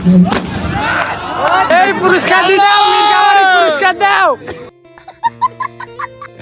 এই পুরস্কার দাও, পুরস্কার দাও।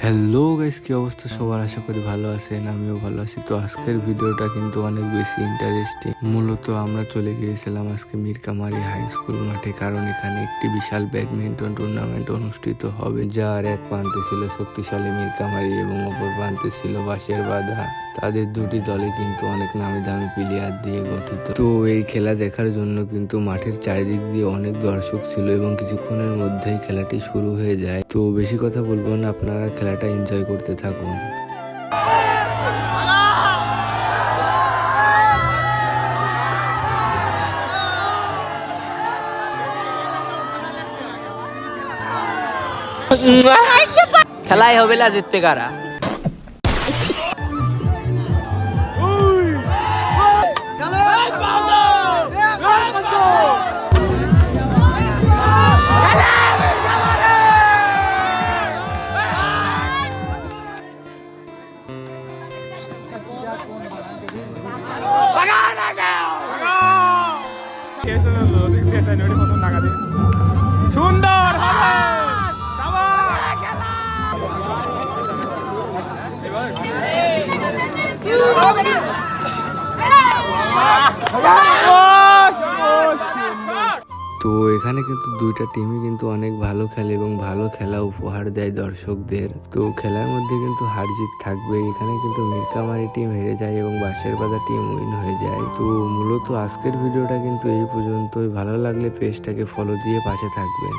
হ্যালো গাইস, কি অবস্থা সবার? আশা করি ভালো আছেন, আমিও ভালো আছি। তো আজকের ভিডিওটা কিন্তু অনেক বেশি ইন্টারেস্টিং। মূলত আমরা চলে গিয়েছিলাম আজকে মিরকামারি হাই স্কুল মাঠে, কারণ এখানে একটি বিশাল ব্যাডমিন্টন টুর্নামেন্ট অনুষ্ঠিত হবে, যার এক প্রান্তে ছিল শক্তিশালী মিরকামারি এবং অপর প্রান্তে ছিল বাঁশের বাঁধা। তাদের দুটি দলে কিন্তু অনেক নামি দামি প্লেয়ার দিয়ে গঠিত। তো এই খেলা দেখার জন্য কিন্তু মাঠের চারিদিক দিয়ে অনেক দর্শক ছিল এবং কিছুক্ষণের মধ্যেই খেলাটি শুরু হয়ে যায়। তো বেশি কথা বলবো না, আপনারা খেলাটা এনজয় করতে থাকুন। খেলাই হবে না, জিতবে কারা? সুন্দর হবে। তো এখানে কিন্তু দুইটা টিমই কিন্তু অনেক ভালো খেলে এবং ভালো খেলা উপহার দেয় দর্শকদের। তো খেলার মধ্যে কিন্তু হার জিত থাকবে। এখানে কিন্তু মিরকামারি টিম হেরে যায় এবং বাঁশের বাঁধা টিম উইন হয়ে যায়। তো মূলত আজকের ভিডিওটা কিন্তু এই পর্যন্তই। ভালো লাগলে পেজটাকে ফলো দিয়ে পাশে থাকবেন।